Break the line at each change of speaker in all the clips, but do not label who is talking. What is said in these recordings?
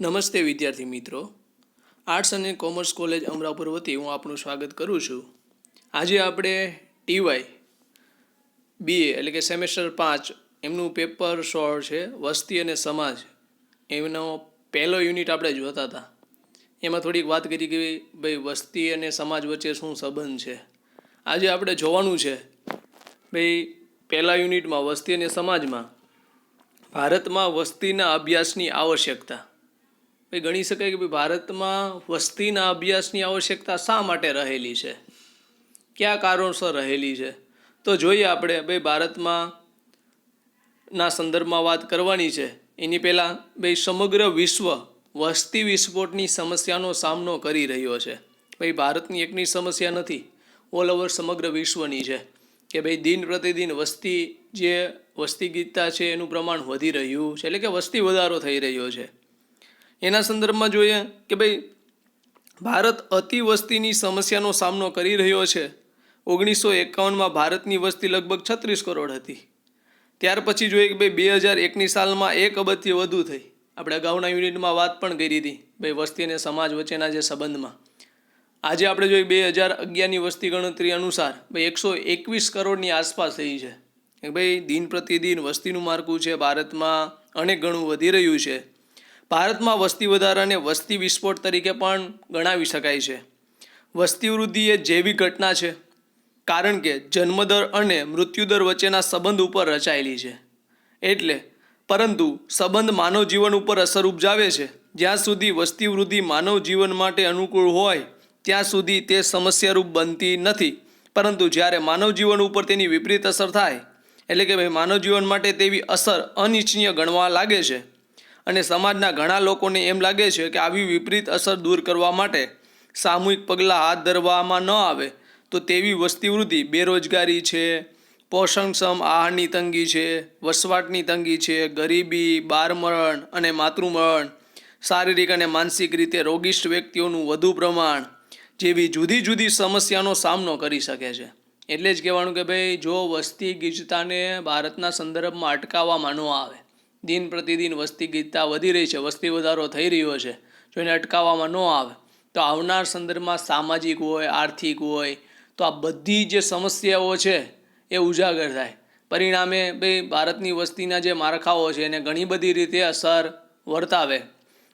નમસ્તે વિદ્યાર્થી મિત્રો, આર્ટ્સ અને કોમર્સ કોલેજ અમરાપુર વતી હું આપનું સ્વાગત કરું છું. આજે આપણે ટીવાય બીએ એટલે કે સેમેસ્ટર 5 એમનું પેપર 16 છે વસ્તી અને સમાજ. એમનો પહેલો યુનિટ આપણે જોતા હતા. એમાં થોડીક વાત કરી કે ભાઈ વસ્તી અને સમાજ વચ્ચે શું સંબંધ છે. આજે આપણે જોવાનું છે ભાઈ પહેલા યુનિટમાં વસ્તી અને સમાજમાં ભારતમાં વસ્તીના અભ્યાસની આવશ્યકતા. ભાઈ ગણી શકાય કે ભાઈ ભારતમાં વસ્તીના અભ્યાસની આવશ્યકતા શા માટે રહેલી છે, કયા કારણોસર રહેલી છે. તો જોઈએ આપણે ભાઈ ભારતમાં ના સંદર્ભમાં વાત કરવાની છે. એની પહેલાં ભાઈ સમગ્ર વિશ્વ વસ્તી વિસ્ફોટની સમસ્યાનો સામનો કરી રહ્યો છે. ભાઈ ભારતની એકની સમસ્યા નથી, ઓલ ઓવર સમગ્ર વિશ્વની છે કે ભાઈ દિન પ્રતિદિન વસ્તી ગીતતા છે એનું પ્રમાણ વધી રહ્યું છે, એટલે કે વસ્તી વધારો થઈ રહ્યો છે. એના સંદર્ભમાં જોઈએ કે ભાઈ ભારત અતિ વસ્તીની સમસ્યાનો સામનો કરી રહ્યો છે. 1951માં ભારતની વસ્તી લગભગ 36 કરોડ હતી. ત્યાર પછી જોઈએ કે ભાઈ 2001ની સાલમાં 1 અબજથી વધુ થઈ. આપણે અગાઉના યુનિટમાં વાત પણ કરી હતી ભાઈ વસ્તી અને સમાજ વચ્ચેના જે સંબંધમાં. આજે આપણે જોઈએ 2011ની વસ્તી ગણતરી અનુસાર ભાઈ 121 કરોડની આસપાસ થઈ છે. ભાઈ દિન પ્રતિદિન વસ્તીનું માળખું છે ભારતમાં અનેક ગણું વધી રહ્યું છે. ભારતમાં વસ્તી વધારાને વસ્તી વિસ્ફોટ તરીકે પણ ગણાવી શકાય છે. વસ્તી વૃદ્ધિ એ જૈવિક ઘટના છે, કારણ કે જન્મદર અને મૃત્યુદર વચ્ચેના સંબંધ ઉપર રચાયેલી છે. એટલે પરંતુ સંબંધ માનવ જીવન ઉપર અસર ઉપજાવે છે. જ્યાં સુધી વસ્તી વૃદ્ધિ માનવ જીવન માટે અનુકૂળ હોય ત્યાં સુધી તે સમસ્યારૂપ બનતી નથી. પરંતુ જ્યારે માનવ જીવન ઉપર તેની વિપરીત અસર થાય, એટલે કે ભાઈ માનવ જીવન માટે તેવી અસર અનિચ્છનીય ગણવા લાગે છે અને સમાજના ઘણા લોકોને એમ લાગે છે કે આવી વિપરીત અસર દૂર કરવા માટે સામૂહિક પગલાં હાથ ધરવામાં ન આવે તો તેવી વસ્તી વૃદ્ધિ, બેરોજગારી છે, પોષણક્ષમ આહારની તંગી છે, વસવાટની તંગી છે, ગરીબી, બાળમરણ અને માતૃમરણ, શારીરિક અને માનસિક રીતે રોગિષ્ટ વ્યક્તિઓનું વધુ પ્રમાણ જેવી જુદી જુદી સમસ્યાનો સામનો કરી શકે છે. એટલે જ કહેવાનું કે ભાઈ જો વસ્તી ગીચતાને ભારતના સંદર્ભમાં અટકાવવામાં ન આવે, દિન પ્રતિદિન વસ્તી ગીચતા વધી રહી છે, વસ્તી વધારો થઈ રહ્યો છે, જો એને અટકાવવામાં ન આવે તો આવનાર સંદર્ભમાં સામાજિક હોય, આર્થિક હોય, તો આ બધી જે સમસ્યાઓ છે એ ઉજાગર થાય. પરિણામે ભાઈ ભારતની વસ્તીના જે માળખાઓ છે એને ઘણી બધી રીતે અસર વર્તાવે.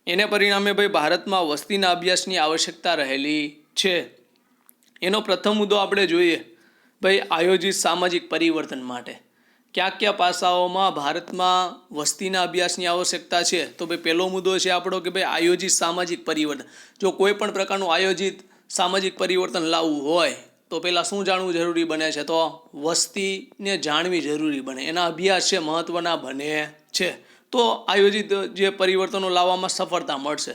એને પરિણામે ભાઈ ભારતમાં વસ્તીના અભ્યાસની આવશ્યકતા રહેલી છે. એનો પ્રથમ મુદ્દો આપણે જોઈએ ભાઈ આયોજિત સામાજિક પરિવર્તન માટે કયા પાસાઓમાં ભારતમાં વસ્તીના અભ્યાસની આવશ્યકતા છે. તો ભાઈ પહેલો મુદ્દો છે આપણો કે ભાઈ આયોજિત સામાજિક પરિવર્તન. જો કોઈ પણ પ્રકારનું આયોજિત સામાજિક પરિવર્તન લાવવું હોય તો પહેલાં શું જાણવું જરૂરી બને છે, તો વસ્તીને જાણવી જરૂરી બને, એના અભ્યાસ છે મહત્ત્વના બને છે. તો આયોજિત જે પરિવર્તનો લાવવામાં સફળતા મળશે,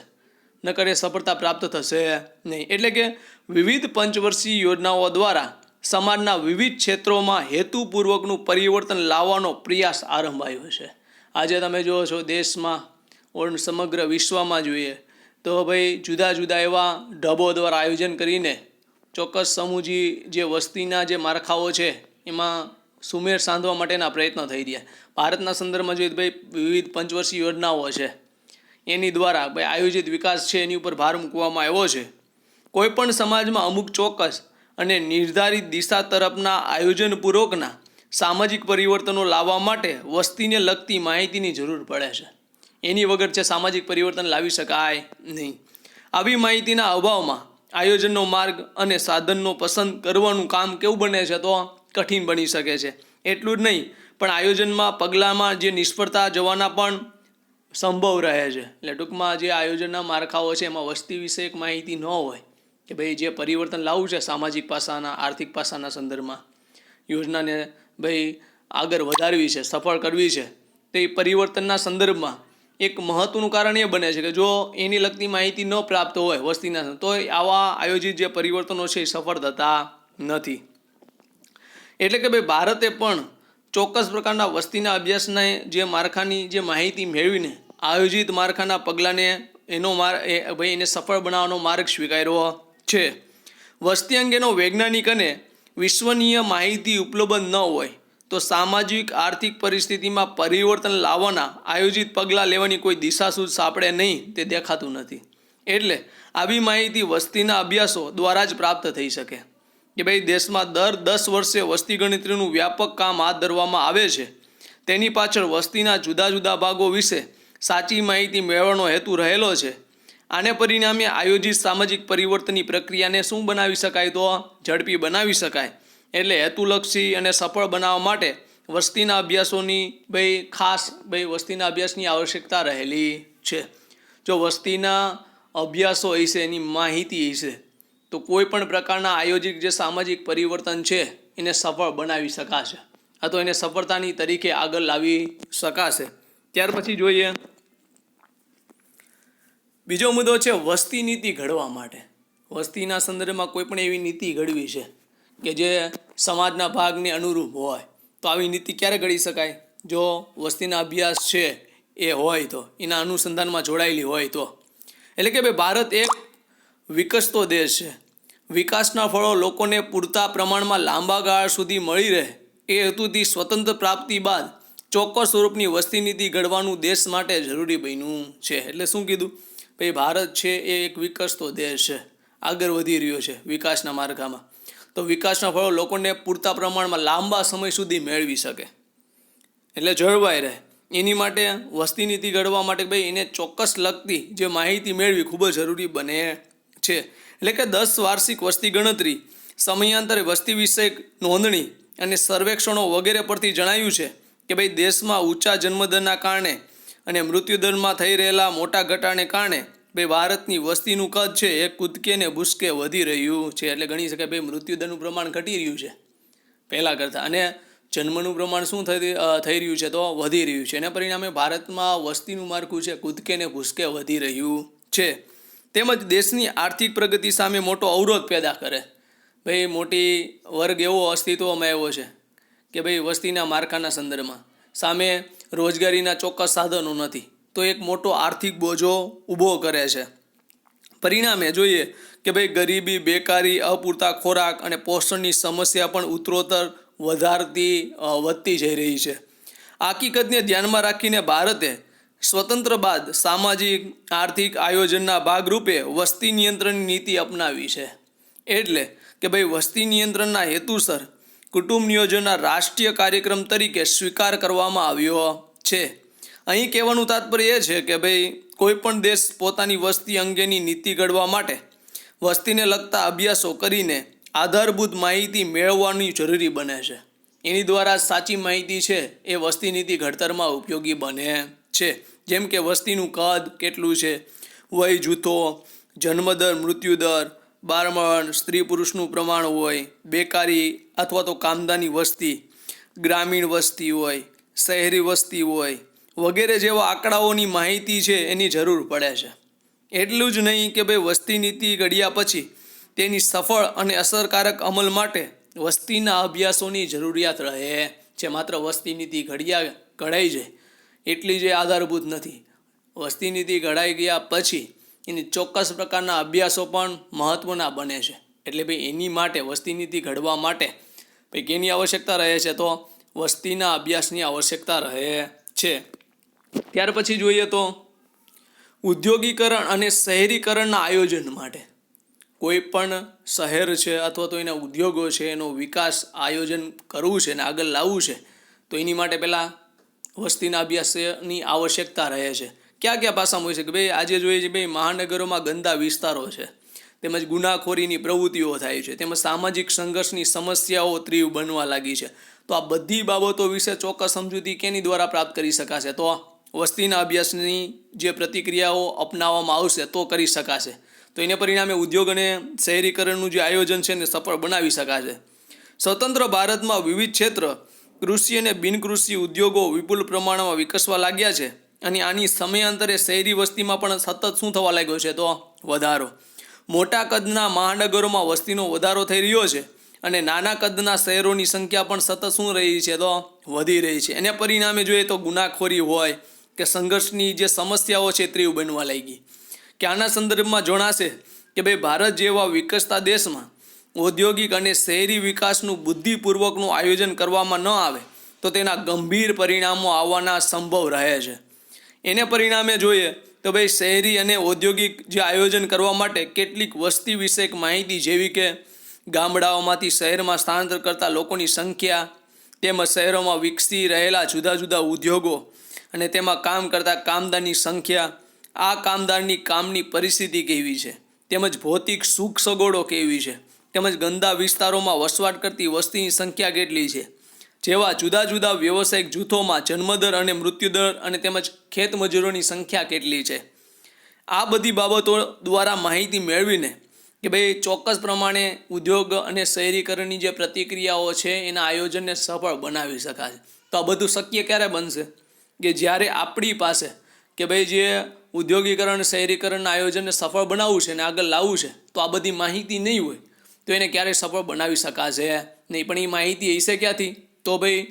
નકર એ સફળતા પ્રાપ્ત થશે નહીં. એટલે કે વિવિધ પંચવર્ષીય યોજનાઓ દ્વારા સમાજના વિવિધ ક્ષેત્રોમાં હેતુપૂર્વકનું પરિવર્તન લાવવાનો પ્રયાસ આરંભાયો છે. આજે તમે જુઓ છો દેશમાં સમગ્ર વિશ્વમાં જોઈએ તો ભાઈ જુદા જુદા એવા ઢબો દ્વારા આયોજન કરીને ચોક્કસ સમૂહજી જે વસ્તીના જે માળખાઓ છે એમાં સુમેળ સાંધવા માટેના પ્રયત્નો થઈ રહ્યા. ભારતના સંદર્ભમાં જોઈએ ભાઈ વિવિધ પંચવર્ષીય યોજનાઓ છે, એની દ્વારા ભાઈ આયોજિત વિકાસ છે એની ઉપર ભાર મૂકવામાં આવ્યો છે. કોઈ પણ સમાજમાં અમુક ચોક્કસ અને નિર્ધારિત દિશા તરફના આયોજનપૂર્વકના સામાજિક પરિવર્તનો લાવવા માટે વસ્તીને લગતી માહિતીની જરૂર પડે છે. એની વગર છે સામાજિક પરિવર્તન લાવી શકાય નહીં. આવી માહિતીના અભાવમાં આયોજનનો માર્ગ અને સાધનનો પસંદ કરવાનું કામ કેવું બને છે, તો કઠિન બની શકે છે. એટલું જ નહીં પણ આયોજનમાં પગલાંમાં જે નિષ્ફળતા જવાના પણ સંભવ રહે છે. એટલે ટૂંકમાં જે આયોજનના માળખાઓ છે એમાં વસ્તી વિષયક માહિતી ન હોય કે ભાઈ જે પરિવર્તન લાવવું છે સામાજિક પાસાના, આર્થિક પાસાના સંદર્ભમાં, યોજનાને ભાઈ આગળ વધારવી છે, સફળ કરવી છે, તો એ પરિવર્તનના સંદર્ભમાં એક મહત્ત્વનું કારણ એ બને છે કે જો એની લગતી માહિતી ન પ્રાપ્ત હોય વસ્તીના, તો આવા આયોજિત જે પરિવર્તનો છે એ સફળ થતા નથી. એટલે કે ભાઈ ભારતે પણ ચોક્કસ પ્રકારના વસ્તીના અભ્યાસના જે માળખાની જે માહિતી મેળવીને આયોજિત માળખાના પગલાંને એને સફળ બનાવવાનો માર્ગ સ્વીકાર્યો છે. વસ્તી અંગેનો વૈજ્ઞાનિક અને વિશ્વનીય માહિતી ઉપલબ્ધ ન હોય તો સામાજિક આર્થિક પરિસ્થિતિમાં પરિવર્તન લાવવાના આયોજિત પગલાં લેવાની કોઈ દિશાસૂચ આપણે નહીં તે દેખાતું નથી. એટલે આવી માહિતી વસ્તીના અભ્યાસો દ્વારા જ પ્રાપ્ત થઈ શકે કે ભાઈ દેશમાં દર 10 વર્ષે વસ્તી ગણતરીનું વ્યાપક કામ હાથ ધરવામાં આવે છે. તેની પાછળ વસ્તીના જુદા જુદા ભાગો વિશે સાચી માહિતી મેળવવાનો હેતુ રહેલો છે. આને પરિણામે આયોજિત સામાજિક પરિવર્તનની પ્રક્રિયાને શું બનાવી શકાય? તો ઝડપી બનાવી શકાય. એટલે હેતુલક્ષી અને સફળ બનાવવા માટે વસ્તીના અભ્યાસોની વસ્તીના અભ્યાસની આવશ્યકતા રહેલી છે. જો વસ્તીના અભ્યાસો હશે, એની માહિતી હશે, તો કોઈ પણ પ્રકારના આયોજિત જે સામાજિક પરિવર્તન છે એને સફળ બનાવી શકાશે, અથવા એને સફળતાની તરીકે આગળ લાવી શકાશે. ત્યાર પછી જોઈએ બીજો મુદ્દો છે વસ્તી નીતિ ઘડવા માટે. વસ્તીના સંદર્ભમાં કોઈ પણ એવી નીતિ ઘડવી છે કે જે સમાજના ભાગને અનુરૂપ હોય, તો આવી નીતિ ક્યારે ઘડી શકાય? જો વસ્તીના અભ્યાસ છે એ હોય, તો એના અનુસંધાનમાં જોડાયેલી હોય તો. એટલે કે ભાઈ ભારત એક વિકસતો દેશ છે. વિકાસના ફળો લોકોને પૂરતા પ્રમાણમાં લાંબા ગાળા સુધી મળી રહે એ હેતુથી સ્વતંત્ર પ્રાપ્તિ બાદ ચોક્કસ સ્વરૂપની વસ્તી નીતિ ઘડવાનું દેશ માટે જરૂરી બન્યું છે. એટલે શું કીધું? ભાઈ ભારત છે એ એક વિકસતો દેશ છે, આગળ વધી રહ્યો છે વિકાસના માર્ગમાં. તો વિકાસના ફળો લોકોને પૂરતા પ્રમાણમાં લાંબા સમય સુધી મેળવી શકે, એટલે જળવાઈ રહે. એની માટે વસ્તી નીતિ ઘડવા માટે ભાઈ એને ચોક્કસ લગતી જે માહિતી મેળવી ખૂબ જ જરૂરી બને છે. એટલે કે 10 વાર્ષિક વસ્તી ગણતરી, સમયાંતરે વસ્તી વિષયક નોંધણી અને સર્વેક્ષણો વગેરે પરથી જણાયું છે કે ભાઈ દેશમાં ઊંચા જન્મદરના કારણે અને મૃત્યુદરમાં થઈ રહેલા મોટા ઘટાડને કારણે ભાઈ ભારતની વસ્તીનું કદ છે એ કૂદકે ને ભૂસકે વધી રહ્યું છે. એટલે ગણી શકાય ભાઈ મૃત્યુદરનું પ્રમાણ ઘટી રહ્યું છે પહેલાં કરતાં, અને જન્મનું પ્રમાણ શું થઈ રહ્યું છે? તો વધી રહ્યું છે. એના પરિણામે ભારતમાં વસ્તીનું માળખું છે કૂદકે ને ભૂસકે વધી રહ્યું છે. તેમજ દેશની આર્થિક પ્રગતિ સામે મોટો અવરોધ પેદા કરે. ભાઈ મોટી વર્ગ એવો અસ્તિત્વમાં આવ્યો છે કે ભાઈ વસ્તીના માળખાના સંદર્ભમાં સામે રોજગારીના ચોક્કસ સાધનો નથી, તો એક મોટો આર્થિક બોજો ઊભો કરે છે. પરિણામે જોઈએ કે ભાઈ ગરીબી, બેકારી, અપૂરતા ખોરાક અને પોષણની સમસ્યા પણ ઉત્તરોત્તર વધતી જઈ રહી છે. આ હકીકતને ધ્યાનમાં રાખીને ભારતે સ્વતંત્ર બાદ સામાજિક આર્થિક આયોજનના ભાગરૂપે વસ્તી નિયંત્રણની નીતિ અપનાવી છે. એટલે કે ભાઈ વસ્તી નિયંત્રણના હેતુસર કુટુંબ નિયોજનના રાષ્ટ્રીય કાર્યક્રમ તરીકે સ્વીકાર કરવામાં આવ્યો છે. અહીં કહેવાનું તાત્પર્ય એ છે કે ભાઈ કોઈ પણ દેશ પોતાની વસ્તી અંગેની નીતિ ઘડવા માટે વસ્તીને લગતા અભ્યાસો કરીને આધારભૂત માહિતી મેળવવાની જરૂરી બને છે. એની દ્વારા સાચી માહિતી છે એ વસ્તી નીતિ ઘડતરમાં ઉપયોગી બને છે. જેમ કે વસ્તીનું કદ કેટલું છે, વય જૂથો, જન્મદર, મૃત્યુદર, બાળમરણ, સ્ત્રી પુરુષનું પ્રમાણ હોય, બેકારી અથવા તો કામદાની વસ્તી, ગ્રામીણ વસ્તી હોય, શહેરી વસ્તી હોય વગેરે જેવા આંકડાઓની માહિતી છે એની જરૂર પડે છે. એટલું જ નહીં કે ભાઈ વસ્તી નીતિ ઘડ્યા પછી તેની સફળ અને અસરકારક અમલ માટે વસ્તીના અભ્યાસોની જરૂરિયાત રહે છે. માત્ર વસ્તી નીતિ ઘડાઈ જાય એટલી જે આધારભૂત નથી. વસ્તી નીતિ ઘડાઈ ગયા પછી એની ચોક્કસ પ્રકારના અભ્યાસો પણ મહત્ત્વના બને છે. એટલે ભાઈ એની માટે વસ્તી નીતિ ઘડવા માટે ભાઈ કેની આવશ્યકતા રહે છે? તો વસ્તીના અભ્યાસની આવશ્યકતા રહે છે. ત્યાર પછી જોઈએ તો ઉદ્યોગીકરણ અને શહેરીકરણના આયોજન માટે કોઈ પણ શહેર છે અથવા તો એના ઉદ્યોગો છે એનો વિકાસ આયોજન કરવું છે અને આગળ લાવવું છે, તો એની માટે પહેલાં વસ્તીના અભ્યાસની આવશ્યકતા રહે છે. ક્યાં ક્યાં પાસામાં હોય છે કે ભાઈ આજે જોઈએ છે ભાઈ મહાનગરોમાં ગંદા વિસ્તારો છે, તેમજ ગુનાખોરીની પ્રવૃત્તિઓ થાય છે, તેમજ સામાજિક સંઘર્ષની સમસ્યાઓ તીવ્ર બનવા લાગી છે. તો આ બધી બાબતો વિશે ચોક્કસ સમજૂતી કેની દ્વારા પ્રાપ્ત કરી શકાશે? તો વસ્તીના અભ્યાસની જે પ્રતિક્રિયાઓ અપનાવવામાં આવશે તો કરી શકાશે. તો એને પરિણામે ઉદ્યોગ અને શહેરીકરણનું જે આયોજન છે એને સફળ બનાવી શકાશે. સ્વતંત્ર ભારતમાં વિવિધ ક્ષેત્ર કૃષિ અને બિનકૃષિ ઉદ્યોગો વિપુલ પ્રમાણમાં વિકસવા લાગ્યા છે અને આની સમયાંતરે શહેરી વસ્તીમાં પણ સતત શું થવા લાગ્યો છે? તો વધારો. મોટા કદના મહાનગરોમાં વસ્તીનો વધારો થઈ રહ્યો છે અને નાના કદના શહેરોની સંખ્યા પણ સતત શું રહી છે? તો વધી રહી છે. એને પરિણામે જોઈએ તો ગુનાખોરી હોય કે સંઘર્ષની જે સમસ્યાઓ છે તીવ્ર બનવા લાગી. કે આના સંદર્ભમાં જણાશે કે ભાઈ ભારત જેવા વિકસતા દેશમાં ઔદ્યોગિક અને શહેરી વિકાસનું બુદ્ધિપૂર્વકનું આયોજન કરવામાં ન આવે તો તેના ગંભીર પરિણામો આવવાના સંભવ રહે છે. એને પરિણામે જોઈએ તો ભાઈ શહેરી અને ઔદ્યોગિક જે આયોજન કરવા માટે કેટલીક વસ્તી વિષયક માહિતી જેવી કે ગામડાઓમાંથી શહેરમાં સ્થળાંતર કરતા લોકોની સંખ્યા, તેમજ શહેરોમાં વિકસી રહેલા જુદા જુદા ઉદ્યોગો અને તેમાં કામ કરતા કામદારની સંખ્યા, આ કામદારની કામની પરિસ્થિતિ કેવી છે, તેમજ ભૌતિક સુખ સગવડો કેવી છે, તેમજ ગંદા વિસ્તારોમાં વસવાટ કરતી વસ્તીની સંખ્યા કેટલી છે, જેવા જુદા જુદા વ્યવસાયિક જૂથોમાં જન્મદર અને મૃત્યુદર અને તેમજ ખેતમજૂરોની સંખ્યા કેટલી છે. આ બધી બાબતો દ્વારા માહિતી મેળવીને કે ભાઈ ચોક્કસ પ્રમાણે ઉદ્યોગ અને શહેરીકરણની જે પ્રતિક્રિયાઓ છે એના આયોજનને સફળ બનાવી શકાશે. તો આ બધું શક્ય ક્યારે બનશે કે જ્યારે આપણી પાસે કે ભાઈ જે ઉદ્યોગીકરણ શહેરીકરણના આયોજનને સફળ બનાવવું છે અને આગળ લાવવું છે તો આ બધી માહિતી નહીં હોય તો એને ક્યારેય સફળ બનાવી શકાશે નહીં. પણ એ માહિતી હશે ક્યાંથી? તો ભાઈ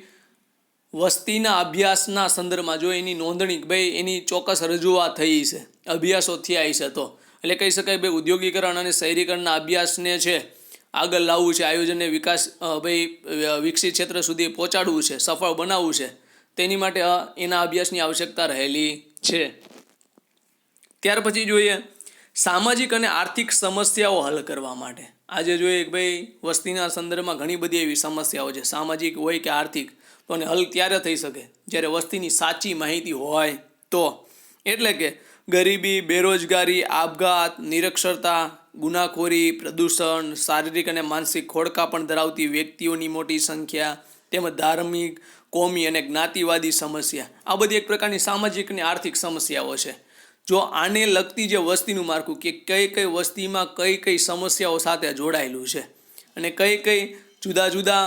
વસ્તીના અભ્યાસના સંદર્ભમાં જો એની નોંધણી ભાઈ એની ચોક્કસ રજૂઆત થઈ છે, અભ્યાસો થયા છે, તો એટલે કહી શકાય ભાઈ ઉદ્યોગીકરણ અને શહેરીકરણના અભ્યાસને છે આગળ લાવવું છે, આયોજનને વિકાસ ભાઈ વિકસિત ક્ષેત્ર સુધી પહોંચાડવું છે, સફળ બનાવવું છે, તેની માટે એના અભ્યાસની આવશ્યકતા રહેલી છે. ત્યાર પછી જોઈએ સામાજિક અને આર્થિક સમસ્યાઓ હલ કરવા માટે. આજે જોઈએ કે ભાઈ વસ્તીના સંદર્ભમાં ઘણી બધી એવી સમસ્યાઓ છે, સામાજિક હોય કે આર્થિક, તો એને હલ ત્યારે થઈ શકે જ્યારે વસ્તીની સાચી માહિતી હોય તો. એટલે કે ગરીબી, બેરોજગારી, આપઘાત, નિરક્ષરતા, ગુનાખોરી, પ્રદૂષણ, શારીરિક અને માનસિક ખોડખાપણ ધરાવતી વ્યક્તિઓની મોટી સંખ્યા, તેમજ ધાર્મિક, કોમી અને જ્ઞાતિવાદી સમસ્યા, આ બધી એક પ્રકારની સામાજિક અને આર્થિક સમસ્યાઓ છે. જો આને લગતી જે વસ્તીનું માળખું કે કઈ કઈ વસ્તીમાં કઈ કઈ સમસ્યાઓ સાથે જોડાયેલું છે અને કઈ કઈ જુદા જુદા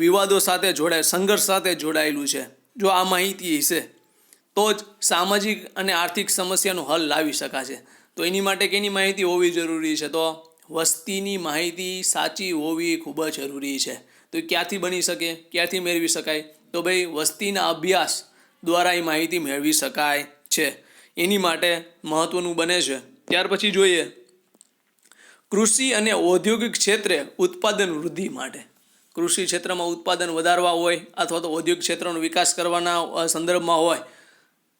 વિવાદો સાથે સંઘર્ષ સાથે જોડાયેલું છે, જો આ માહિતી હશે તો જ સામાજિક અને આર્થિક સમસ્યાનો હલ લાવી શકાશે. તો એની માટે કેની માહિતી હોવી જરૂરી છે? તો વસ્તીની માહિતી સાચી હોવી ખૂબ જ જરૂરી છે. તો ક્યાંથી બની શકે, ક્યાંથી મેળવી શકાય? તો ભાઈ વસ્તીના અભ્યાસ દ્વારા એ માહિતી મેળવી શકાય છે. એની માટે મહત્વનું બને છે. ત્યાર પછી જોઈએ કૃષિ અને ઔદ્યોગિક ક્ષેત્રે ઉત્પાદન વૃદ્ધિ માટે. કૃષિ ક્ષેત્રમાં ઉત્પાદન વધારવા હોય અથવા તો ઔદ્યોગિક ક્ષેત્રનો વિકાસ કરવાના સંદર્ભમાં હોય,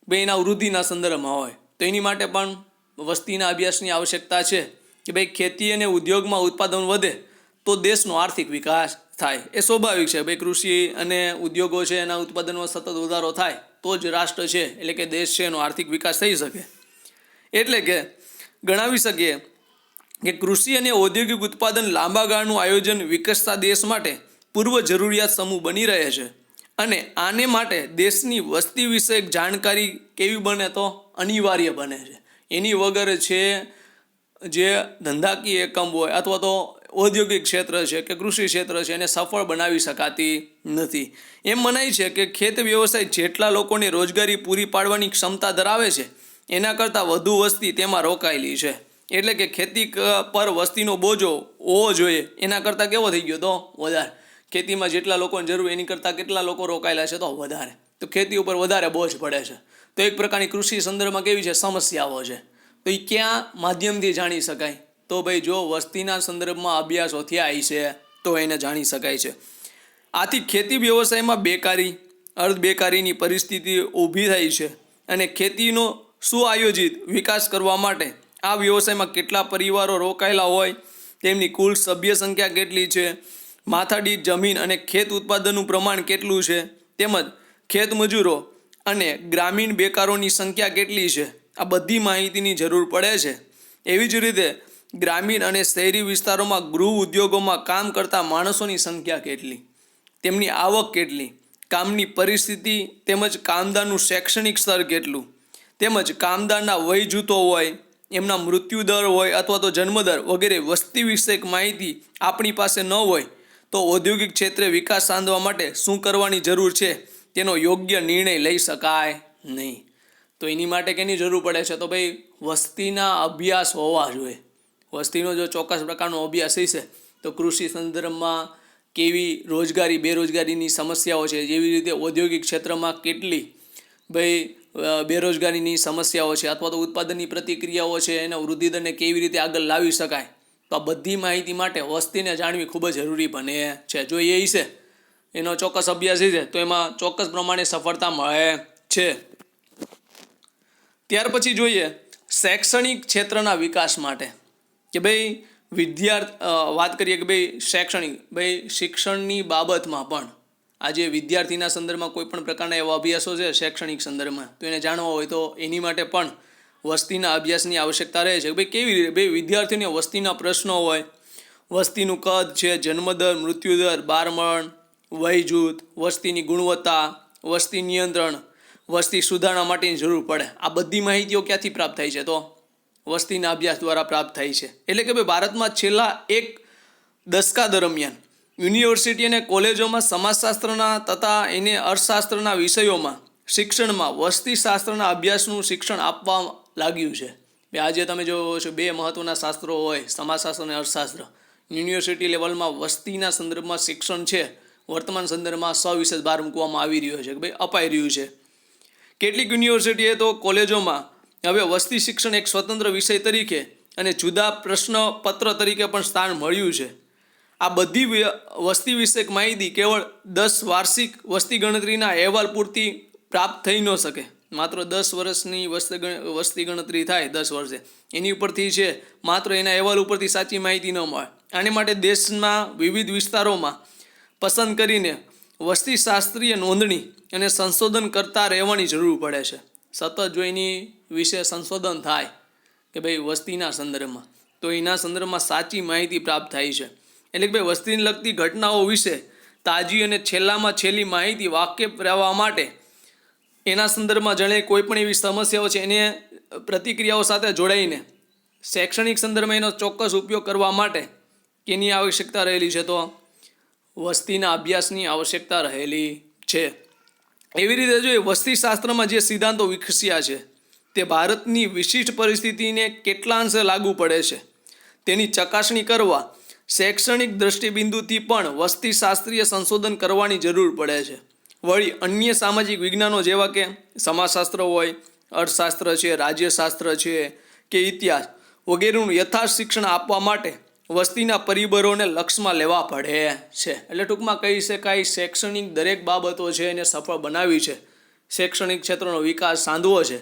ભાઈ એના વૃદ્ધિના સંદર્ભમાં હોય, તો એની માટે પણ વસ્તીના અભ્યાસની આવશ્યકતા છે કે ભાઈ ખેતી અને ઉદ્યોગમાં ઉત્પાદન વધે તો દેશનો આર્થિક વિકાસ થાય. એ સ્વાભાવિક છે. ભાઈ કૃષિ અને ઉદ્યોગો છે એના ઉત્પાદનમાં સતત વધારો થાય તો જ રાષ્ટ્ર છે એટલે કે દેશ છે એનો આર્થિક વિકાસ થઈ શકે. એટલે કે ગણાવી શકીએ કે કૃષિ અને ઔદ્યોગિક ઉત્પાદન લાંબા ગાળનું આયોજન વિકસતા દેશ માટે પૂર્વ જરૂરિયાત સમૂહ બની રહે છે અને આને માટે દેશની વસ્તી વિષયક જાણકારી કેવી બને? તો અનિવાર્ય બને છે. એની વગર છે જે ધંધાકીય એકમ હોય અથવા તો ઔદ્યોગિક ક્ષેત્ર છે કે કૃષિ ક્ષેત્ર છે એને સફળ બનાવી શકાતી નથી. એમ મનાય છે કે ખેત વ્યવસાય જેટલા લોકોને રોજગારી પૂરી પાડવાની ક્ષમતા ધરાવે છે એના કરતાં વધુ વસ્તી તેમાં રોકાયેલી છે. એટલે કે ખેતી પર વસ્તીનો બોજો હોવો જોઈએ એના કરતાં કેવો થઈ ગયો? તો વધારે. ખેતીમાં જેટલા લોકોની જરૂર એની કરતાં કેટલા લોકો રોકાયેલા છે? તો વધારે. તો ખેતી ઉપર વધારે બોજ પડે છે. તો એક પ્રકારની કૃષિ સંદર્ભમાં કેવી છે? સમસ્યાઓ છે. તો એ ક્યાં માધ્યમથી જાણી શકાય? તો ભાઈ જો વસ્તીના સંદર્ભમાં અભ્યાસો થયા છે તો એને જાણી શકાય છે. આથી ખેતી વ્યવસાયમાં બેકારી, અર્ધ બેકારીની પરિસ્થિતિ ઊભી થઈ છે અને ખેતીનો સુઆયોજિત વિકાસ કરવા માટે આ વ્યવસાયમાં કેટલા પરિવારો રોકાયેલા હોય, તેમની કુલ સભ્ય સંખ્યા કેટલી છે, માથાદીઠ જમીન અને ખેત ઉત્પાદનનું પ્રમાણ કેટલું છે, તેમજ ખેત મજૂરો અને ગ્રામીણ બેકારોની સંખ્યા કેટલી છે, આ બધી માહિતીની જરૂર પડે છે. એવી જ રીતે ગ્રામીણ અને શહેરી વિસ્તારોમાં ગૃહ ઉદ્યોગોમાં કામ કરતા માણસોની સંખ્યા કેટલી, તેમની આવક કેટલી, કામની પરિસ્થિતિ તેમજ કામદારનું શૈક્ષણિક સ્તર કેટલું, તેમજ કામદારના વય જૂથો હોય, એમના મૃત્યુદર હોય અથવા તો જન્મદર વગેરે વસ્તી વિષયક માહિતી આપણી પાસે ન હોય તો ઔદ્યોગિક ક્ષેત્રે વિકાસ સાધવા માટે શું કરવાની જરૂર છે તેનો યોગ્ય નિર્ણય લઈ શકાય નહીં. તો એની માટે કેની જરૂર પડે છે? તો ભાઈ વસ્તીના અભ્યાસ હોવા જોઈએ. વસ્તીનો જો ચોક્કસ પ્રકારનો અભ્યાસ હશે તો કૃષિ સંદર્ભમાં કેવી રોજગારી બેરોજગારીની સમસ્યાઓ છે, જેવી રીતે ઔદ્યોગિક ક્ષેત્રમાં કેટલી ભાઈ બેરોજગારીની સમસ્યાઓ છે અથવા તો ઉત્પાદનની પ્રતિક્રિયાઓ છે, એના વૃદ્ધિ દરને કેવી રીતે આગળ લાવી શકાય, તો આ બધી માહિતી માટે વસ્તીને જાણવી ખૂબ જ જરૂરી બને છે. જો એ હશે એનો ચોક્કસ અભ્યાસી છે તો એમાં ચોક્કસ પ્રમાણે સફળતા મળે છે. ત્યાર પછી જોઈએ શૈક્ષણિક ક્ષેત્રના વિકાસ માટે કે ભાઈ વાત કરીએ કે ભાઈ શિક્ષણની બાબતમાં પણ આજે વિદ્યાર્થીના સંદર્ભમાં કોઈ પણ પ્રકારના એવા અભ્યાસો છે શૈક્ષણિક સંદર્ભમાં તો એને જાણવા હોય તો એની માટે પણ વસ્તીના અભ્યાસની આવશ્યકતા રહે છે. ભાઈ કેવી રીતે ભાઈ વિદ્યાર્થીઓને વસ્તીના પ્રશ્નો હોય, વસ્તીનું કદ છે, જન્મદર, મૃત્યુદર, બાળમરણ, વય જૂથ, વસ્તીની ગુણવત્તા, વસ્તી નિયંત્રણ, વસ્તી સુધારણા માટેની જરૂર પડે. આ બધી માહિતીઓ ક્યાંથી પ્રાપ્ત થાય છે? તો વસ્તીના અભ્યાસ દ્વારા પ્રાપ્ત થાય છે. એટલે કે ભાઈ ભારતમાં છેલ્લા એક દશકા દરમિયાન યુનિવર્સિટી અને કોલેજોમાં સમાજશાસ્ત્રના તથા એને અર્થશાસ્ત્રના વિષયોમાં શિક્ષણમાં વસ્તીશાસ્ત્રના અભ્યાસનું શિક્ષણ આપવા લાગ્યું છે. આજે તમે જોવો છો બે મહત્વના શાસ્ત્રો હોય સમાજશાસ્ત્ર અને અર્થશાસ્ત્ર. યુનિવર્સિટી લેવલમાં વસ્તીના સંદર્ભમાં શિક્ષણ છે વર્તમાન સંદર્ભમાં સવિશેષ ભાર મૂકવામાં આવી રહ્યો છે કે ભાઈ અપાઈ રહ્યું છે. કેટલીક યુનિવર્સિટીએ તો કોલેજોમાં હવે વસ્તી શિક્ષણ એક સ્વતંત્ર વિષય તરીકે અને જુદા પ્રશ્નપત્ર તરીકે પણ સ્થાન મળ્યું છે. આ બધી વસ્તી વિષયક માહિતી કેવળ 10 વાર્ષિક વસ્તી ગણતરીના અહેવાલ પૂરતી પ્રાપ્ત થઈ ન શકે. માત્ર 10 વર્ષની વસ્તી ગણતરી થાય 10 વર્ષે એની ઉપરથી છે માત્ર એના અહેવાલ ઉપરથી સાચી માહિતી ન મળે. આને માટે દેશના વિવિધ વિસ્તારોમાં પસંદ કરીને વસ્તી શાસ્ત્રીય નોંધણી અને સંશોધન કરતા રહેવાની જરૂર પડે છે. સતત જો એની વિશે સંશોધન થાય કે ભાઈ વસ્તીના સંદર્ભમાં તો એના સંદર્ભમાં સાચી માહિતી પ્રાપ્ત થાય છે. એટલે કે ભાઈ વસ્તીને લગતી ઘટનાઓ વિશે તાજી અને છેલ્લામાં છેલ્લી માહિતી વાકેફ રહેવા માટે એના સંદર્ભમાં જાણે કોઈ પણ એવી સમસ્યાઓ છે એને પ્રતિક્રિયાઓ સાથે જોડાઈને શૈક્ષણિક સંદર્ભમાં એનો ચોક્કસ ઉપયોગ કરવા માટે એની આવશ્યકતા રહેલી છે. તો વસ્તીના અભ્યાસની આવશ્યકતા રહેલી છે. એવી રીતે જોઈએ વસ્તીશાસ્ત્રમાં જે સિદ્ધાંતો વિકસ્યા છે તે ભારતની વિશિષ્ટ પરિસ્થિતિને કેટલા અંશે લાગુ પડે છે તેની ચકાસણી કરવા શૈક્ષણિક દૃષ્ટિબિંદુથી પણ વસ્તીશાસ્ત્રીય સંશોધન કરવાની જરૂર પડે છે. વળી અન્ય સામાજિક વિજ્ઞાનો જેવા કે સમાજશાસ્ત્ર હોય, અર્થશાસ્ત્ર છે, રાજ્યશાસ્ત્ર છે કે ઇતિહાસ વગેરેનું યથાર્થ શિક્ષણ આપવા માટે વસ્તીના પરિબળોને લક્ષમાં લેવા પડે છે. એટલે ટૂંકમાં કહી શકાય શૈક્ષણિક દરેક બાબતો છે એને સફળ બનાવી છે. શૈક્ષણિક ક્ષેત્રનો વિકાસ સાંધવો છે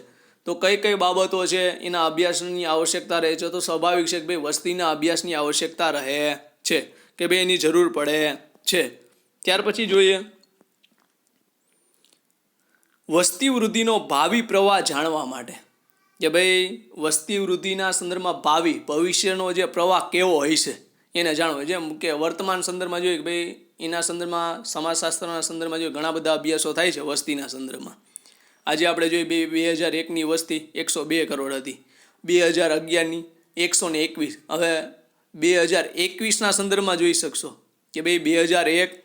તો કઈ કઈ બાબતો છે એના અભ્યાસની આવશ્યકતા રહે છે? તો સ્વાભાવિક છે કે ભાઈ વસ્તીના અભ્યાસની આવશ્યકતા રહે છે કે ભાઈ એની જરૂર પડે છે. ત્યાર પછી જોઈએ વસ્તી વૃદ્ધિનો ભાવિ પ્રવાહ જાણવા માટે કે ભાઈ વસ્તી વૃદ્ધિના સંદર્ભમાં ભવિષ્યનો જે પ્રવાહ કેવો હોય છે એને જાણવો. જેમ કે વર્તમાન સંદર્ભમાં જોઈએ કે ભાઈ એના સંદર્ભમાં સમાજશાસ્ત્રના સંદર્ભમાં જોઈએ ઘણા બધા અભ્યાસો થાય છે વસ્તીના સંદર્ભમાં. આજે આપણે જોઈએ 2001ની વસ્તી 102 કરોડ હતી, 2011ની 121. હવે 2021ના સંદર્ભમાં જોઈ શકશો કે ભાઈ 2001,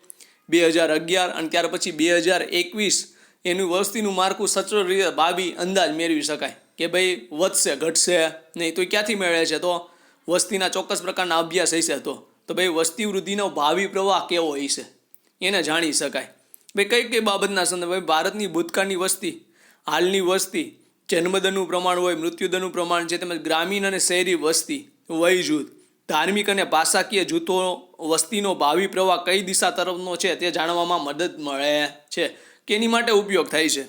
2011 અને ત્યાર પછી 2021 એનું વસ્તીનું માળખું સચોટ રીતે ભાવિ અંદાજ મેળવી શકાય કે ભાઈ વધશે ઘટશે નહીં. તો ક્યાંથી મેળવે છે? તો વસ્તીના ચોક્કસ પ્રકારના અભ્યાસ હશે. તો ભાઈ વસ્તી વૃદ્ધિનો ભાવિ પ્રવાહ કેવો હશે એને જાણી શકાય. ભાઈ કઈ બાબતના સંદર્ભ ભારતની ભૂતકાળની વસ્તી, હાલની વસ્તી, જન્મદરનું પ્રમાણ હોય, મૃત્યુદરનું પ્રમાણ છે, તેમજ ગ્રામીણ અને શહેરી વસ્તી, વય જૂથ, ધાર્મિક અને ભાષાકીય જૂથો વસ્તીનો ભાવિ પ્રવાહ કઈ દિશા તરફનો છે તે જાણવામાં મદદ મળે છે કે એની માટે ઉપયોગ થાય છે.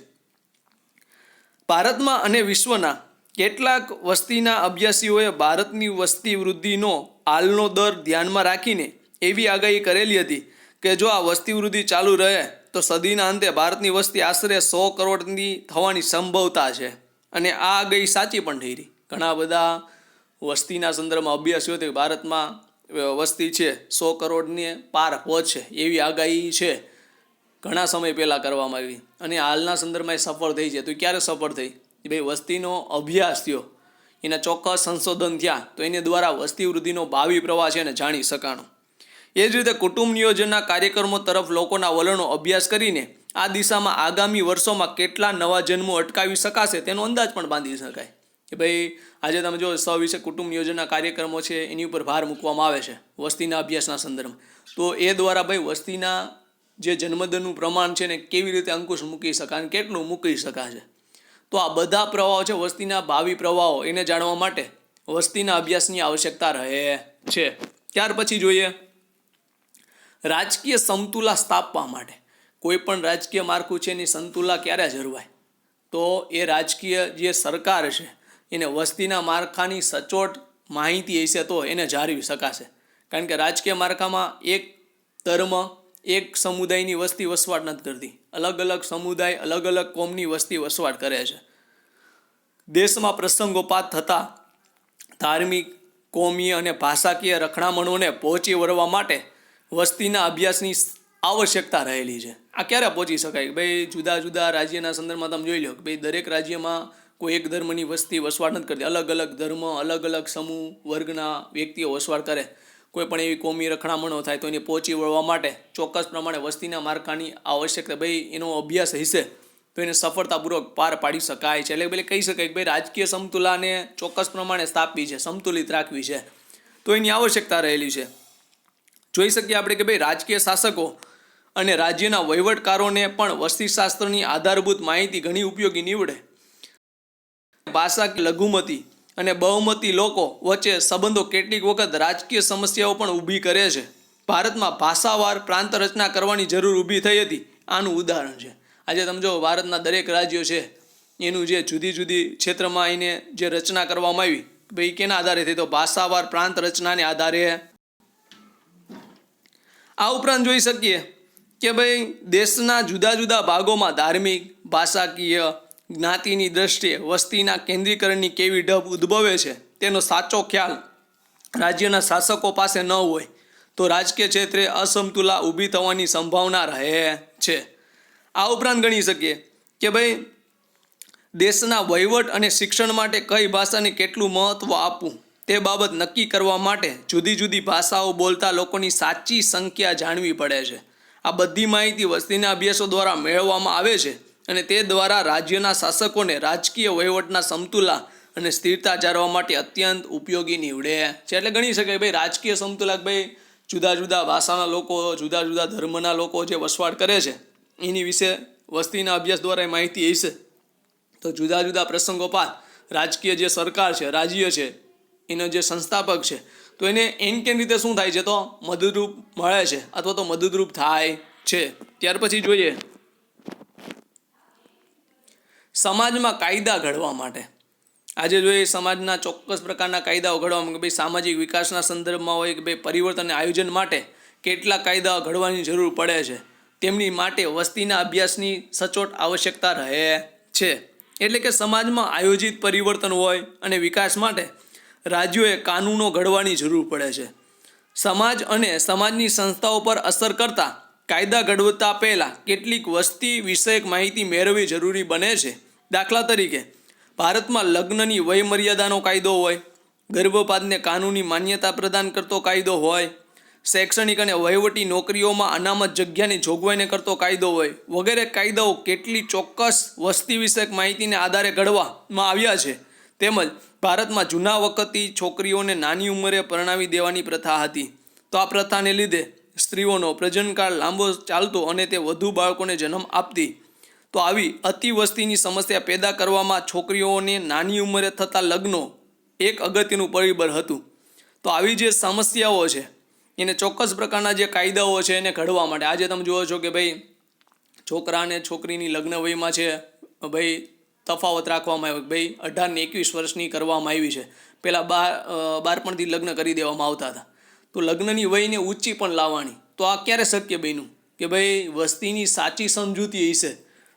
ભારતમાં અને વિશ્વના કેટલાક વસ્તીના અભ્યાસીઓએ ભારતની વસ્તી વૃદ્ધિનો હાલનો દર ધ્યાનમાં રાખીને એવી આગાહી કરેલી હતી કે જો આ વસ્તી વૃદ્ધિ ચાલુ રહે તો સદીના અંતે ભારતની વસ્તી આશરે 100 કરોડની થવાની સંભવતા છે. અને આ આગાહી સાચી પણ થઈ રહી. ઘણા બધા વસ્તીના સંદર્ભમાં અભ્યાસીઓ કે ભારતમાં વસ્તી છે 100 કરોડને પાર પહોંચે એવી આગાહી છે ઘણા સમય પહેલાં કરવામાં આવી અને હાલના સંદર્ભમાં એ સફળ થઈ છે. તો ક્યારે સફળ થઈ? ભાઈ વસ્તીનો અભ્યાસ થયો, એના ચોક્કસ સંશોધન થયા તો એને દ્વારા વસ્તી વૃદ્ધિનો ભાવિ પ્રવાહ છે એને જાણી શકાણો. એ જ રીતે કુટુંબ નિયોજનના કાર્યક્રમો તરફ લોકોના વલણનો અભ્યાસ કરીને આ દિશામાં આગામી વર્ષોમાં કેટલા નવા જન્મો અટકાવી શકાશે તેનો અંદાજ પણ બાંધી શકાય કે ભાઈ આજે તમે જો સવિશે કુટુંબ નિયોજનના કાર્યક્રમો છે એની ઉપર ભાર મૂકવામાં આવે છે વસ્તીના અભ્યાસના સંદર્ભમાં. તો એ દ્વારા ભાઈ વસ્તીના જે જન્મદરનું પ્રમાણ છે ને કેવી રીતે અંકુશ મૂકી શકાય અને કેટલું મૂકી શકાશે. તો આ બધા પ્રવાહો છે વસ્તીના ભાવિ પ્રવાહો એને જાણવા માટે વસ્તીના અભ્યાસની આવશ્યકતા રહે છે. ત્યાર પછી જોઈએ રાજકીય સમતુલા સ્થાપવા માટે કોઈ પણ રાજકીય માળખું છે એની સંતુલા ક્યારે જળવાય? તો એ રાજકીય જે સરકાર છે એને વસ્તીના માળખાની સચોટ માહિતી હશે તો એને જાળવી શકાશે. કારણ કે રાજકીય માળખામાં એક ધર્મ એક સમુદાયની વસ્તી વસવાટ નથી કરતી. અલગ અલગ સમુદાય અલગ અલગ કોમની વસ્તી વસવાટ કરે છે. દેશમાં પ્રસંગોપાત થતા ધાર્મિક, કોમીય અને ભાષાકીય રખડામણોને પહોંચી વળવા માટે વસ્તીના અભ્યાસની આવશ્યકતા રહેલી છે. આ ક્યારે પહોંચી શકાય? ભાઈ જુદા જુદા રાજ્યના સંદર્ભમાં તમે જોઈ લો કે ભાઈ દરેક રાજ્યમાં કોઈ એક ધર્મની વસ્તી વસવાટ નથી કરતી. અલગ અલગ ધર્મ અલગ અલગ સમૂહ વર્ગના વ્યક્તિઓ વસવાટ કરે. કોઈ પણ એવી કોમી રખડામણો થાય તો એને પહોંચી વળવા માટે ચોક્કસ પ્રમાણે વસ્તીના માળખાની આવશ્યકતા, ભાઈ એનો અભ્યાસ હશે તો એને સફળતાપૂર્વક પાર પાડી શકાય છે. એટલે પેલે કહી શકાય કે ભાઈ રાજકીય સમતુલાને ચોક્કસ પ્રમાણે સ્થાપવી છે, સંતુલિત રાખવી છે, તો એની આવશ્યકતા રહેલી છે. જોઈ શકીએ આપણે કે ભાઈ રાજકીય શાસકો અને રાજ્યના વહીવટકારોને પણ વસ્તીશાસ્ત્રની આધારભૂત માહિતી ઘણી ઉપયોગી નીવડે. ભાષા, લઘુમતી અને બહુમતી લોકો વચ્ચે સંબંધો કેટલીક વખત રાજકીય સમસ્યાઓ પણ ઊભી કરે છે. ભારતમાં ભાષાવાર પ્રાંત રચના કરવાની જરૂર ઊભી થઈ હતી. આનું ઉદાહરણ છે આજે તમે જો ભારતના દરેક રાજ્યો છે એનું જે જુદી જુદી ક્ષેત્રમાં એને જે રચના કરવામાં આવી ભાઈ કેના આધારે થઈ? તો ભાષાવાર પ્રાંત રચનાને આધારે. આ ઉપરાંત જોઈ શકીએ કે ભાઈ દેશના જુદા જુદા ભાગોમાં ધાર્મિક, ભાષાકીય, જ્ઞાતિની દ્રષ્ટિએ વસ્તીના કેન્દ્રીકરણની કેવી ઢબ ઉદ્ભવે છે તેનો સાચો ખ્યાલ રાજ્યના શાસકો પાસે ન હોય તો રાજકીય ક્ષેત્રે અસમતુલા ઊભી થવાની સંભાવના રહે છે. આ ઉપરાંત ગણી શકીએ કે ભાઈ દેશના વહીવટ અને શિક્ષણ માટે કઈ ભાષાને કેટલું મહત્ત્વ આપવું તે બાબત નક્કી કરવા માટે જુદી જુદી ભાષાઓ બોલતા લોકોની સાચી સંખ્યા જાણવી પડે છે. આ બધી માહિતી વસ્તીના અભ્યાસો દ્વારા મેળવવામાં આવે છે અને તે દ્વારા રાજ્યના શાસકોને રાજકીય વહીવટના સમતુલા અને સ્થિરતા જાળવવા માટે અત્યંત ઉપયોગી નીવડે છે. એટલે ગણી શકાય ભાઈ રાજકીય સમતુલા, ભાઈ જુદા જુદા ભાષાના લોકો, જુદા જુદા ધર્મના લોકો જે વસવાટ કરે છે એની વિશે વસ્તીના અભ્યાસ દ્વારા એ માહિતી હશે તો જુદા જુદા પ્રસંગોપાત રાજકીય જે સરકાર છે, રાજ્ય છે, એનો જે સંસ્થાપક છે તો એને કેન રીતે શું થાય છે? તો મદદરૂપ મળે છે અથવા તો મદદરૂપ થાય છે. ત્યાર પછી જોઈએ સમાજમાં કાયદા ઘડવા માટે. આજે જોઈએ સમાજના ચોક્કસ પ્રકારના કાયદાઓ ઘડવામાં કે ભાઈ સામાજિક વિકાસના સંદર્ભમાં હોય કે ભાઈ પરિવર્તન અને આયોજન માટે કેટલા કાયદાઓ ઘડવાની જરૂર પડે છે. તેમની માટે વસ્તીના અભ્યાસની સચોટ આવશ્યકતા રહે છે. એટલે કે સમાજમાં આયોજિત પરિવર્તન હોય અને વિકાસ માટે રાજ્યોએ કાનૂનો ઘડવાની જરૂર પડે છે. સમાજ અને સમાજની સંસ્થાઓ પર અસર કરતા કાયદા ઘડવતા પહેલાં કેટલીક વસ્તી વિષયક માહિતી મેળવવી જરૂરી બને છે. દાખલા તરીકે ભારતમાં લગ્નની વય મર્યાદાનો કાયદો હોય, ગર્ભપાતને કાનૂની માન્યતા પ્રદાન કરતો કાયદો હોય, શૈક્ષણિક અને વહીવટી નોકરીઓમાં અનામત જગ્યાની જોગવાઈને કરતો કાયદો હોય વગેરે કાયદાઓ કેટલી ચોક્કસ વસ્તી વિષયક માહિતીને આધારે ઘડવામાં આવ્યા છે. તેમજ ભારતમાં જૂના વખતથી છોકરીઓને નાની ઉંમરે પરણાવી દેવાની પ્રથા હતી. તો આ પ્રથાને લીધે સ્ત્રીઓનો પ્રજનકાળ લાંબો ચાલતો અને તે વધુ બાળકોને જન્મ આપતી. તો આવી અતિવસ્તીની સમસ્યા પેદા કરવામાં છોકરીઓને નાની ઉંમરે થતા લગ્નો એક અગત્યનું પરિબળ હતું. તો આવી જે સમસ્યાઓ છે એને ચોક્કસ પ્રકારના જે કાયદાઓ છે એને ઘડવા માટે આજે તમે જુઓ છો કે ભાઈ છોકરા અને છોકરીની લગ્ન વયમાં છે ભાઈ તફાવત રાખવામાં આવ્યો. ભાઈ 18 ને 21 વર્ષની કરવામાં આવી છે. પહેલાં બાળપણથી લગ્ન કરી દેવામાં આવતા હતા. તો લગ્નની વયને ઊંચી પણ લાવવાની. તો આ ક્યારે શક્ય બન્યું કે ભાઈ વસ્તીની સાચી સમજૂતી હશે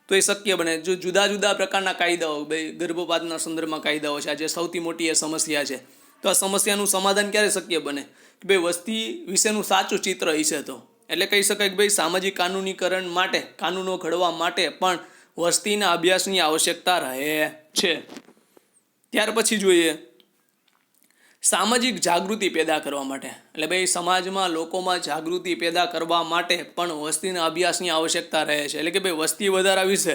તો એ શક્ય બને. જો જુદા જુદા પ્રકારના કાયદાઓ, ભાઈ ગર્ભપાતના સંદર્ભમાં કાયદાઓ છે, આજે સૌથી મોટી એ સમસ્યા છે. તો આ સમસ્યાનું સમાધાન ક્યારે શક્ય બને કે ભાઈ વસ્તી વિશેનું સાચું ચિત્ર હશે તો. એટલે કહી શકાય કે ભાઈ સામાજિક કાનૂનીકરણ માટે, કાનૂનો ઘડવા માટે પણ વસ્તીના અભ્યાસની આવશ્યકતા રહે છે. ત્યાર પછી જોઈએ સામાજિક જાગૃતિ પેદા કરવા માટે. એટલે ભાઈ સમાજમાં લોકોમાં જાગૃતિ પેદા કરવા માટે પણ વસ્તીના અભ્યાસની આવશ્યકતા રહે છે. એટલે કે ભાઈ વસ્તી વધારા વિશે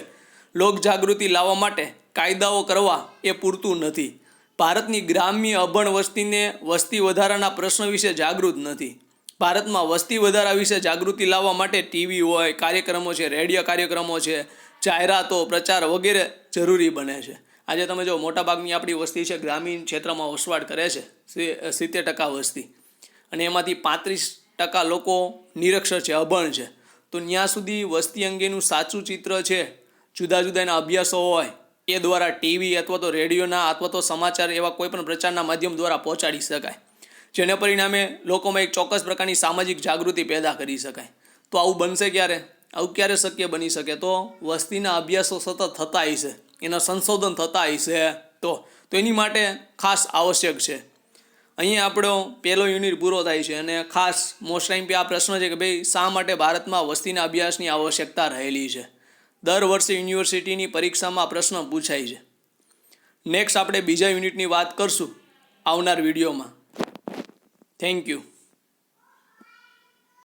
લોક જાગૃતિ લાવવા માટે કાયદાઓ કરવા એ પૂરતું નથી. ભારતની ગ્રામ્ય અભણ વસ્તીને વસ્તી વધારાના પ્રશ્ન વિશે જાગૃત નથી. ભારતમાં વસ્તી વધારા વિશે જાગૃતિ લાવવા માટે ટીવી હોય, કાર્યક્રમો છે, રેડિયો કાર્યક્રમો છે, જાહેરાતો, પ્રચાર વગેરે જરૂરી બને છે. આજે તમે જો મોટાભાગની આપણી વસ્તી છે ગ્રામીણ ક્ષેત્રમાં વસવાટ કરે છે, 70% વસ્તી, અને એમાંથી ટકા લોકો નિરક્ષર છે, અભણ છે. તો ત્યાં સુધી વસ્તી અંગેનું સાચું ચિત્ર છે, જુદા જુદા એના અભ્યાસો હોય એ દ્વારા ટીવી અથવા તો રેડિયોના અથવા તો સમાચાર એવા કોઈ પણ પ્રચારના માધ્યમ દ્વારા પહોંચાડી શકાય, જેને પરિણામે લોકોમાં એક ચોક્કસ પ્રકારની સામાજિક જાગૃતિ પેદા કરી શકાય. તો આવું બનશે ક્યારે? આવું ક્યારે શક્ય બની શકે? તો વસ્તીના અભ્યાસો સતત થતા હશે, એના સંશોધન થતા હશે તો એની માટે ખાસ આવશ્યક છે. અહીંયા આપણો પહેલો યુનિટ પૂરો થાય છે અને ખાસ મોસ્ટ ટાઈમ આ પ્રશ્ન છે કે ભાઈ શા માટે ભારતમાં વસ્તીના અભ્યાસની આવશ્યકતા રહેલી છે? દર વર્ષે યુનિવર્સિટીની પરીક્ષામાં આ પ્રશ્ન પૂછાય છે. નેક્સ્ટ આપણે બીજા યુનિટની વાત કરશું આવનાર વિડીયોમાં. Thank you.